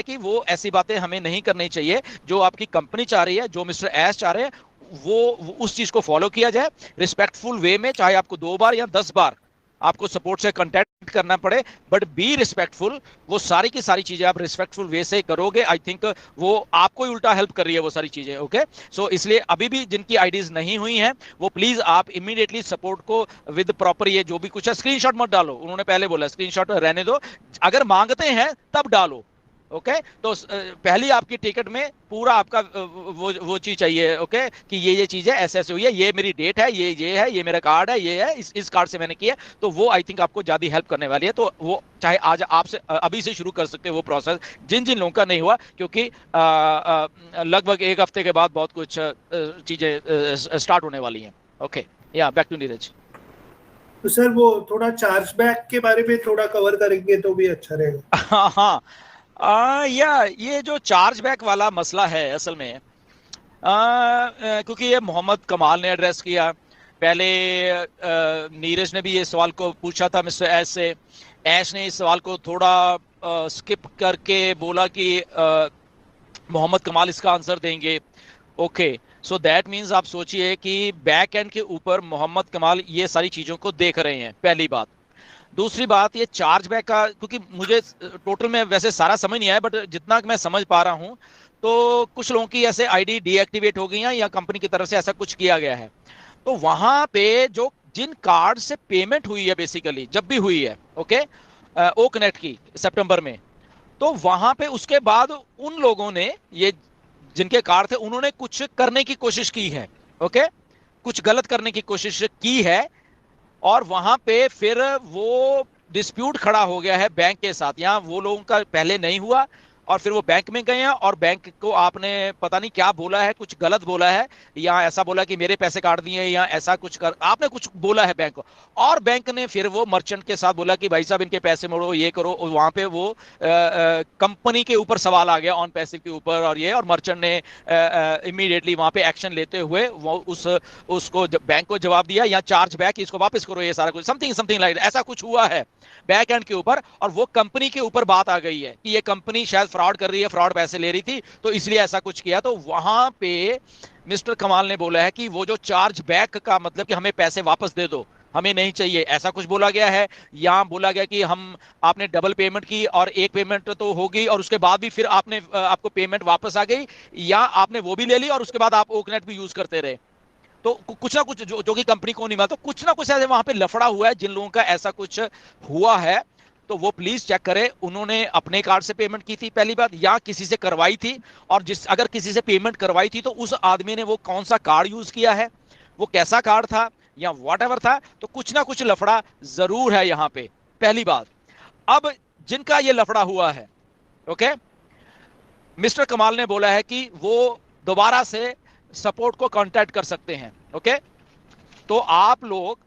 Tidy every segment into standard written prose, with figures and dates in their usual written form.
कि वो ऐसी बातें हमें नहीं करनी चाहिए। जो आपकी कंपनी चाह रही है, जो मिस्टर एस चाह रहे हैं, वो उस चीज को फॉलो किया जाए रिस्पेक्टफुल वे में, चाहे आपको 2 बार या 10 बार आपको सपोर्ट से कांटेक्ट करना पड़े, बट बी रिस्पेक्टफुल। वो सारी की सारी चीजें आप रिस्पेक्टफुल वे से करोगे, आई थिंक वो आपको ही उल्टा हेल्प कर रही है वो सारी चीजें। ओके, सो इसलिए अभी भी जिनकी आईडीज नहीं हुई हैं, वो प्लीज आप इमीडिएटली सपोर्ट को विद प्रॉपर ये जो भी कुछ है, स्क्रीनशॉट मत डालो, उन्होंने पहले बोला स्क्रीनशॉट रहने दो, अगर मांगते हैं तब डालो। ओके, तो पहली आपकी टिकट में पूरा आपका वो चीज चाहिए। ओके, कि ये चीज है, ऐसे ऐसे हुई है, ये मेरी डेट है, ये है, ये मेरा कार्ड है, ये है, इस कार्ड से मैंने किया। तो वो आई थिंक आपको ज्यादा हेल्प करने वाली है। तो वो चाहे आज आपसे अभी से शुरू कर सकते हैं वो प्रोसेस, जिन जिन लोगों का नहीं हुआ, क्योंकि लगभग 1 हफ्ते के बाद बहुत कुछ चीजें स्टार्ट होने वाली हैं। ओके, या बैक टू नीरज। तो सर वो थोड़ा चार्ज बैक के बारे में थोड़ा कवर करेंगे तो भी अच्छा रहेगा। हाँ हाँ, या ये जो चार्ज बैक वाला मसला है असल में, क्योंकि ये मोहम्मद कमाल ने एड्रेस किया पहले, नीरज ने भी ये सवाल को पूछा था मिस्टर ऐश से, ऐश ने इस सवाल को थोड़ा स्किप करके बोला कि मोहम्मद कमाल इसका आंसर देंगे। ओके, सो दैट मीन्स आप सोचिए कि बैक एंड के ऊपर मोहम्मद कमाल ये सारी चीजों को देख रहे हैं, पहली बात। दूसरी बात, ये चार्ज बैक का, क्योंकि मुझे टोटल में वैसे सारा समझ नहीं आया, बट जितना मैं समझ पा रहा हूं, तो कुछ लोगों की ऐसे आईडी डीएक्टिवेट हो गई हैं या कंपनी की तरफ से ऐसा कुछ किया गया है। तो वहां पे जो जिन कार्ड से पेमेंट हुई है, बेसिकली जब भी हुई है, ओके, ओ कनेक्ट की सितंबर में, तो वहां पे उसके बाद उन लोगों ने, ये जिनके कार्ड थे, उन्होंने कुछ करने की कोशिश की है। ओके, कुछ गलत करने की कोशिश की है, और वहां पे फिर वो डिस्प्यूट खड़ा हो गया है बैंक के साथ। यहाँ वो लोगों का पहले नहीं हुआ, और फिर वो बैंक में गए हैं, और बैंक को आपने पता नहीं क्या बोला है, कुछ गलत बोला है, या ऐसा बोला कि मेरे पैसे काट दिए, या ऐसा कुछ कर आपने कुछ बोला है बैंक को, और बैंक ने फिर वो मर्चेंट के साथ बोला कि भाई साहब इनके पैसे मोड़ो, ये करो, और वहां पे वो कंपनी के ऊपर सवाल आ गया, ऑन पैसिव के ऊपर, और ये, और मर्चेंट ने इमीडिएटली वहां पे एक्शन लेते हुए वो उसको बैंक को जवाब दिया, या चार्ज बैक, इसको वापस करो, ये सारा कुछ समथिंग समथिंग लाइक ऐसा कुछ हुआ है बैक एंड के ऊपर। और वो कंपनी के ऊपर बात आ गई है कि ये कंपनी शायद फ्रॉड कर रही है, फ्रॉड पैसे ले रही थी, तो इसलिए ऐसा कुछ किया। तो वहां पे मिस्टर कमाल ने बोला है कि वो जो चार्ज बैक का मतलब कि हमें पैसे वापस दे दो, हमें नहीं चाहिए, ऐसा कुछ बोला गया है। यहां बोला गया कि हम आपने डबल पेमेंट की, और एक पेमेंट तो हो गई, और उसके बाद भी फिर आपने आपको पेमेंट वापस आ गई, या आपने वो भी ले ली और उसके बाद आप ओकनेट भी यूज करते रहे। तो कुछ ना कुछ जो कि कंपनी को नहीं मिला, तो कुछ ना कुछ ऐसे वहां पे लफड़ा हुआ है। जिन लोगों का ऐसा कुछ हुआ है, तो वो प्लीज चेक करें, उन्होंने अपने कार्ड से पेमेंट की थी पहली बात, या किसी से करवाई थी, और जिस अगर किसी से पेमेंट करवाई थी तो उस आदमी ने वो कौन सा कार्ड यूज किया है, वो कैसा कार्ड था, या वॉट एवर था। तो कुछ ना कुछ लफड़ा जरूर है यहाँ पे, पहली बात। अब जिनका ये लफड़ा हुआ है, ओके, मिस्टर कमाल ने बोला है कि वो दोबारा से सपोर्ट को कांटेक्ट कर सकते हैं। ओके, तो आप लोग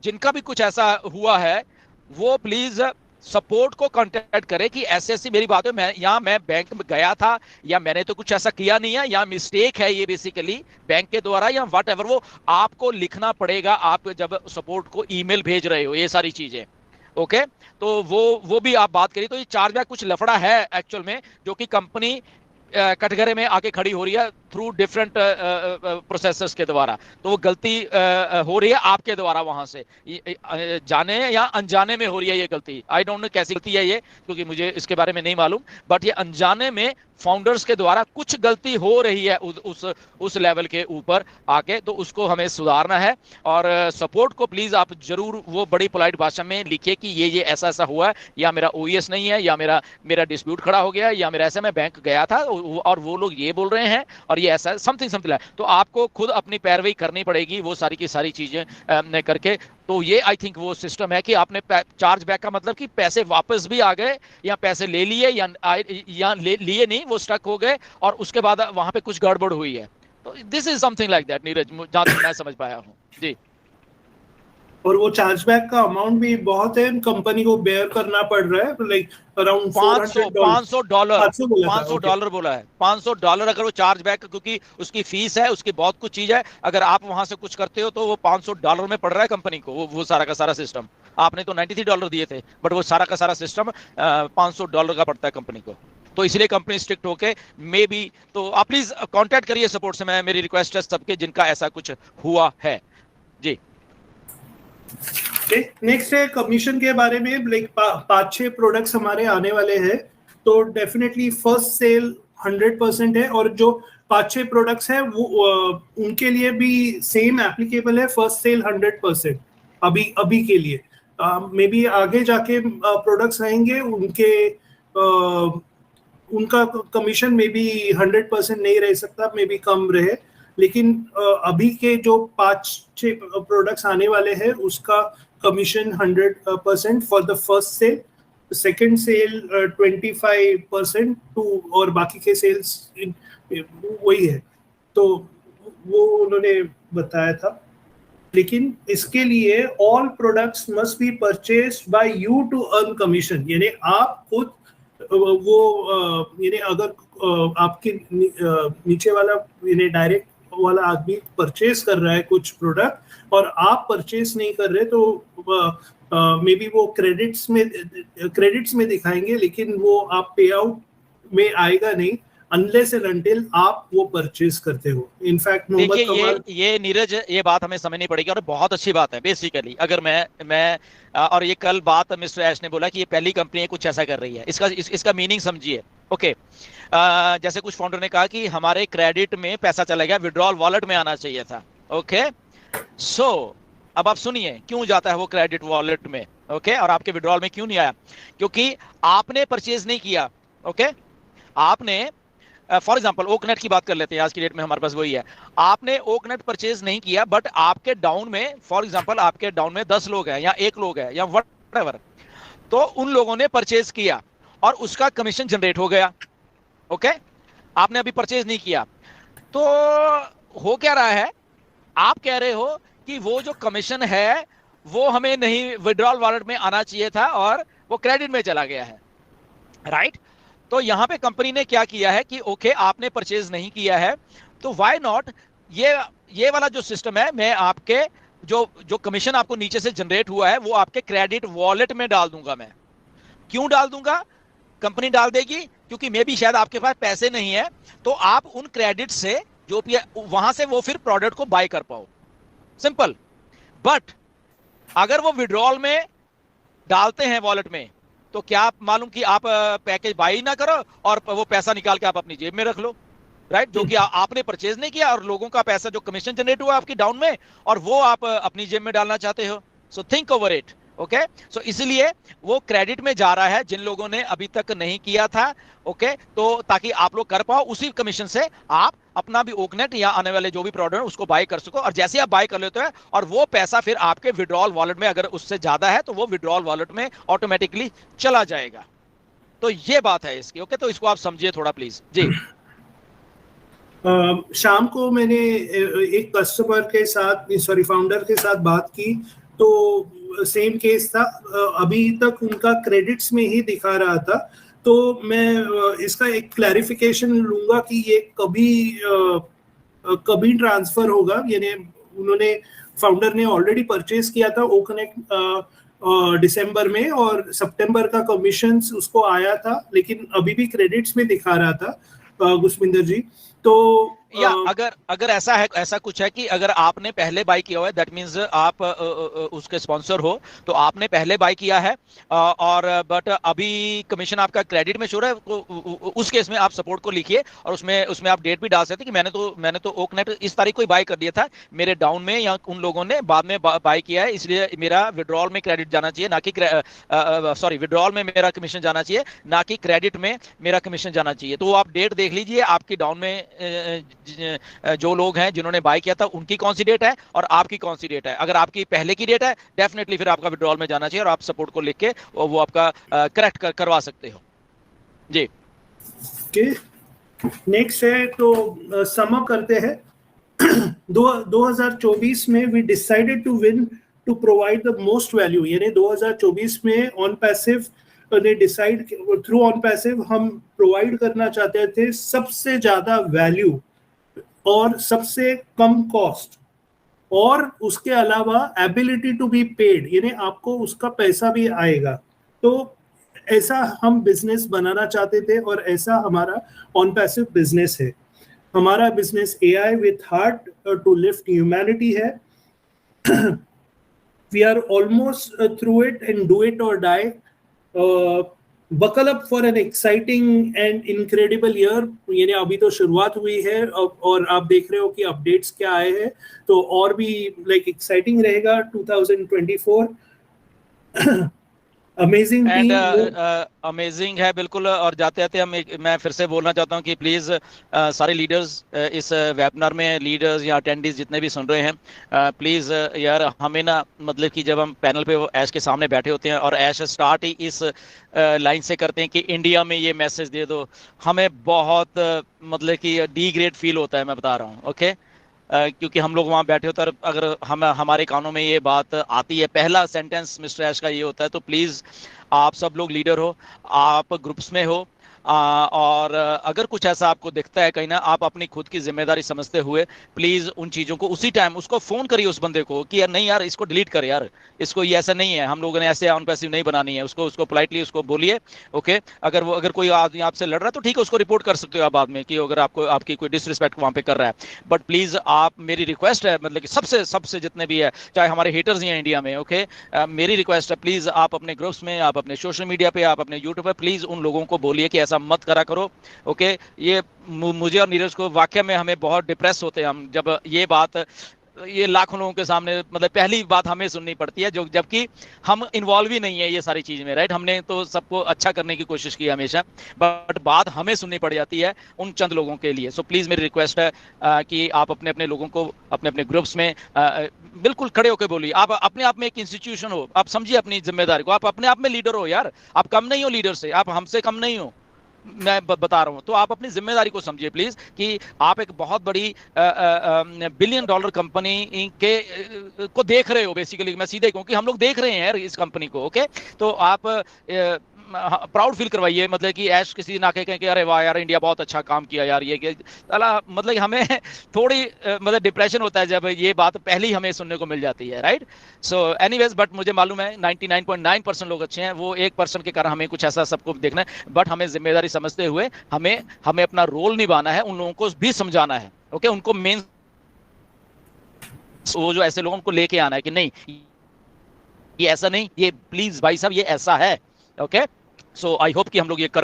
जिनका भी कुछ ऐसा हुआ है, वो प्लीज सपोर्ट को कांटेक्ट करें कि ऐसे ऐसी मेरी बात है, मैं बैंक में गया था, या मैंने तो कुछ ऐसा किया नहीं है, या मिस्टेक है ये बेसिकली बैंक के द्वारा, या वट एवर, वो आपको लिखना पड़ेगा आप जब सपोर्ट को ईमेल भेज रहे हो, ये सारी चीजें। ओके, तो वो भी आप बात करिए। तो ये चार्ज बैक कुछ लफड़ा है एक्चुअल में, जो कि कंपनी कटघरे में आके खड़ी हो रही है थ्रू डिफरेंट प्रोसेसर्स के द्वारा। तो वो गलती हो रही है आपके द्वारा, वहां से जाने या अनजाने में हो रही है ये गलती। आई डोंट नो कैसी गलती है ये, क्योंकि मुझे इसके बारे में नहीं मालूम, बट ये अनजाने में फाउंडर्स के द्वारा कुछ गलती हो रही है उस लेवल के ऊपर आके, तो उसको हमें सुधारना है। और सपोर्ट को प्लीज आप जरूर वो बड़ी पोलाइट भाषा में लिखिए कि ये ऐसा ऐसा हुआ है, या मेरा ओईएस नहीं है, या मेरा डिस्प्यूट खड़ा हो गया, या मेरा ऐसा मैं बैंक गया था और वो लोग ये बोल रहे हैं, और ये ऐसा समथिंग समथिंग। तो आपको खुद अपनी पैरवी करनी पड़ेगी वो सारी की सारी चीजें करके। तो ये आई थिंक वो सिस्टम है कि आपने चार्ज बैक का मतलब कि पैसे वापस भी आ गए, या पैसे ले लिए, या लिए नहीं, वो स्टक हो गए, और उसके बाद वहां पे कुछ गड़बड़ हुई है। तो this is something like that Neeraj, जहां तक मैं समझ पाया हूँ जी। और वो चार्जबैक का अमाउंट भी बहुत है, कंपनी को बेयर करना पड़ रहा है, लाइक अराउंड $500 $500 $500 बोला है, $500 अगर वो चार्ज बैक, क्योंकि उसकी फीस है, उसकी बहुत कुछ चीज है। अगर आप वहां से कुछ करते हो तो वो $500 में पड़ रहा है कंपनी को, वो सारा का सारा सिस्टम। आपने तो $93 दिए थे, बट वो सारा का सारा सिस्टम $500 का पड़ता है कंपनी को। तो इसलिए कंपनी स्ट्रिक्ट होके मे बी, तो आप प्लीज कांटेक्ट करिए सपोर्ट से, मैं मेरी रिक्वेस्ट है सबके जिनका ऐसा कुछ हुआ है जी। नेक्स्ट है कमीशन के बारे में, लाइक 5-6 प्रोडक्ट्स हमारे आने वाले हैं, तो डेफिनेटली फर्स्ट सेल 100% है, और जो 5-6 प्रोडक्ट्स हैं वो उनके लिए भी सेम एप्लीकेबल है, फर्स्ट सेल 100% अभी के लिए। मे बी आगे जाके प्रोडक्ट्स आएंगे उनका कमीशन मे बी 100% नहीं रह सकता, मे बी कम रहे, लेकिन अभी के जो 5-6 प्रोडक्ट्स आने वाले हैं उसका commission 100% for the first sale, second sale 25% और बाकी के सेल्स वही है, तो वो उन्होंने बताया था। लेकिन इसके लिए all products must be purchased by you to earn commission, यानी आप खुद वो यानी अगर आपके नीचे वाला यानी डायरेक्ट वाला आदमी परचेज कर रहा है कुछ प्रोडक्ट और आप परचेज नहीं कर रहे, तो मे बी वो क्रेडिट्स में दिखाएंगे, लेकिन वो आप पे आउट में आएगा नहीं अनलेस एंड अनटिल आप वो परचेज करते हो। इनफैक्ट देखिए ये नीरज, ये बात हमें समझनी पड़ेगी और बहुत अच्छी बात है। बेसिकली अगर मैं और ये कल बात मिस्टर ऐश ने बोला कि ये पहली कंपनी है कुछ ऐसा कर रही है, इसका मीनिंग समझिए। ओके, जैसे कुछ फाउंडर ने कहा कि हमारे क्रेडिट में पैसा चला गया, विड्रॉल वॉलेट में आना चाहिए था। ओके, सो अब आप सुनिए क्यों जाता है वो क्रेडिट वॉलेट में, ओके, और आपके विड्रॉल में क्यों नहीं आया? क्योंकि आपने परचेज नहीं किया। ओके, आपने फॉर एग्जाम्पल ओकनेट की बात कर लेते हैं, आज की डेट में हमारे पास वही है। आपने ओकनेट परचेज नहीं किया, बट आपके डाउन में फॉर एग्जाम्पल आपके डाउन में 10 लोग हैं या 1 लोग है या व्हाटएवर, तो उन लोगों ने परचेज किया और उसका कमीशन जनरेट हो गया। ओके, आपने अभी परचेज नहीं किया, तो हो क्या रहा है, आप कह रहे हो कि वो जो कमीशन है वो हमें नहीं विड्रॉल वॉलेट में आना चाहिए था और वो क्रेडिट में चला गया है, राइट? तो यहां पे कंपनी ने क्या किया है कि ओके आपने परचेज नहीं किया है, तो व्हाई नॉट ये वाला जो सिस्टम है, मैं आपके जो कमीशन आपको नीचे से जनरेट हुआ है वो आपके क्रेडिट वॉलेट में डाल दूंगा। मैं क्यों डाल दूंगा? कंपनी डाल देगी क्योंकि मे भी शायद आपके पास पैसे नहीं है, तो आप उन क्रेडिट से जो भी वहां से वो फिर प्रोडक्ट को बाय कर पाओ, सिंपल। बट अगर वो विड्रॉल में डालते हैं वॉलेट में, तो क्या आप मालूम कि आप पैकेज बाई ना करो और वो पैसा निकाल के आप अपनी जेब में रख लो, राइट? जो कि आपने परचेज नहीं किया और लोगों का पैसा जो कमीशन जनरेट हुआ आपकी डाउन में, और वो आप अपनी जेब में डालना चाहते हो। So think over it. Okay, so इसलिए वो क्रेडिट में जा रहा है जिन लोगों ने अभी तक नहीं किया था। ओके, तो ताकि आप लोग कर पाओ, उसी कमीशन से आप अपना भी ओकनेट या आने वाले जो भी प्रोडक्ट है उसको बाय कर सको, और जैसे आप बाय कर लेते हैं और वो पैसा फिर आपके विड्रॉल वॉलेट में अगर उससे ज्यादा है तो वो विड्रॉल वॉलेट में ऑटोमेटिकली चला जाएगा। तो ये बात है इसकी। ओके, तो इसको आप समझिए थोड़ा प्लीज जी। शाम को मैंने एक कस्टमर के साथ, सॉरी फाउंडर के साथ बात की, तो सेम केस था, अभी तक उनका क्रेडिट्स में ही दिखा रहा था, तो मैं इसका एक क्लैरिफिकेशन लूंगा कि ये कभी ट्रांसफर होगा। यानी उन्होंने फाउंडर ने ऑलरेडी परचेज किया था ओकनेट दिसंबर में और सितंबर का कमीशन उसको आया था, लेकिन अभी भी क्रेडिट्स में दिखा रहा था गुस्मिंदर जी। तो या अगर ऐसा है, ऐसा कुछ है कि अगर आपने पहले बाय किया हुआ है, दैट मींस आप उसके स्पॉन्सर हो, तो आपने पहले बाय किया है और बट अभी कमीशन आपका क्रेडिट में शो रहा है, तो उस केस में आप सपोर्ट को लिखिए और उसमें आप डेट भी डाल सकते हैं कि मैंने तो ओकनेट इस तारीख को ही बाय कर दिया था, मेरे डाउन में या उन लोगों ने बाद में बाय किया है, इसलिए मेरा विड्रॉल में क्रेडिट जाना चाहिए, ना कि सॉरी विड्रॉल में मेरा कमीशन जाना चाहिए, ना कि क्रेडिट में मेरा कमीशन जाना चाहिए। तो आप डेट देख लीजिए, आपकी डाउन में जो लोग हैं जिन्होंने बाय किया था उनकी कौन सी डेट है और आपकी कौन सी डेट है। अगर आपकी पहले की डेट है, डेफिनेटली फिर आपका विड्रॉल में जाना चाहिए और आप सपोर्ट को लिख के वो आपका करेक्ट करवा सकते हो जी। नेक्स्ट है, तो सम अप करते हैं। 2024 में we decided to win to provide the most value, यानी 2024 में ऑन पैसिव ने डिसाइड थ्रू ऑन पैसिव हम प्रोवाइड करना चाहते थे सबसे ज्यादा वैल्यू और सबसे कम कॉस्ट, और उसके अलावा एबिलिटी टू बी पेड, यानी आपको उसका पैसा भी आएगा। तो ऐसा हम बिजनेस बनाना चाहते थे और ऐसा हमारा ऑन पैसिव बिजनेस है। हमारा business AI with heart to lift humanity है। We are almost through it and do it or die. Buckle up for an exciting and incredible year. यानी अभी तो शुरुआत हुई है और आप देख रहे हो कि अपडेट्स क्या आए हैं, तो और भी लाइक एक्साइटिंग रहेगा 2024। अमेजिंग एंड टीम, अमेजिंग है बिल्कुल। और जाते जाते मैं फिर से बोलना चाहता हूँ कि प्लीज़ सारे लीडर्स इस वेबिनार में, लीडर्स या अटेंडीज जितने भी सुन रहे हैं, प्लीज़ यार हमें ना, मतलब कि जब हम पैनल पे ऐश के सामने बैठे होते हैं और ऐश स्टार्ट ही इस लाइन से करते हैं कि इंडिया में ये मैसेज दे दो, हमें बहुत मतलब कि डिग्रेड फील होता है, मैं बता रहा हूँ। ओके, क्योंकि हम लोग वहाँ बैठे होते हैं, अगर हमारे कानों में ये बात आती है, पहला सेंटेंस मिस्टर ऐश का ये होता है, तो प्लीज़ आप सब लोग लीडर हो, आप ग्रुप्स में हो, और अगर कुछ ऐसा आपको दिखता है कहीं ना, आप अपनी खुद की जिम्मेदारी समझते हुए प्लीज़ उन चीज़ों को उसी टाइम उसको फ़ोन करिए उस बंदे को कि यार नहीं यार, इसको डिलीट कर यार, इसको ये ऐसा नहीं है, हम लोगों ने ऐसे ऑन पैसिव नहीं बनानी है। उसको पोलाइटली उसको बोलिए। ओके, अगर कोई आदमी आपसे लड़ रहा है तो ठीक है, उसको रिपोर्ट कर सकते हो आप बाद में कि अगर आपकी कोई डिसरिस्पेक्ट वहाँ पे कर रहा है। बट प्लीज़ आप, मेरी रिक्वेस्ट है, मतलब कि सबसे जितने भी है, चाहे हमारे हेटर्स ही हैं इंडिया में, ओके, मेरी रिक्वेस्ट है, प्लीज़ आप अपने ग्रुप्स में, आप अपने सोशल मीडिया पे, आप अपने यूट्यूब पे प्लीज़ उन लोगों को बोलिए कि ऐसा मत करा करो। ओके, ये मुझे और नीरज को वाकई में हमें बहुत डिप्रेस होते हैं हम जब ये बात, ये लाखों लोगों के सामने, मतलब पहली बात हमें सुननी पड़ती है, जो जबकि हम इन्वॉल्व ही नहीं है ये सारी चीज में, राइट। हमने तो सबको अच्छा करने की कोशिश की हमेशा, बट बात हमें सुननी पड़ जाती है उन चंद लोगों के लिए। सो प्लीज मेरी रिक्वेस्ट है कि आप अपने अपने लोगों को अपने अपने ग्रुप्स में बिल्कुल खड़े होकर बोलिए। आप अपने आप में एक इंस्टीट्यूशन हो, आप समझिए अपनी जिम्मेदारी को, आप अपने आप में लीडर हो यार, आप कम नहीं हो लीडर से, आप हमसे कम नहीं हो, मैं बता रहा हूं। तो आप अपनी जिम्मेदारी को समझिए प्लीज, कि आप एक बहुत बड़ी $billion कंपनी के को देख रहे हो बेसिकली। मैं सीधे कहूं कि हम लोग देख रहे हैं यार इस कंपनी को। ओके, तो आप प्राउड फील करवाइए, मतलब कि ऐश किसी ना कहें कि अरे वाह यार इंडिया बहुत अच्छा काम किया यार, ये मतलब हमें थोड़ी मतलब डिप्रेशन होता है जब ये बात पहली हमें सुनने को मिल जाती है, राइट। सो एनीवेज, बट मुझे मालूम है 99.9% लोग अच्छे हैं, वो 1% के कारण हमें कुछ ऐसा सबको देखना है। बट हमें जिम्मेदारी समझते हुए हमें अपना रोल निभाना है, उन लोगों को भी समझाना है। ओके, उनको मेन वो जो ऐसे लोगों को लेके आना है कि नहीं ये ऐसा नहीं, ये प्लीज भाई साहब ये ऐसा है। ओके, सो आई होप कि हम लोग ये कर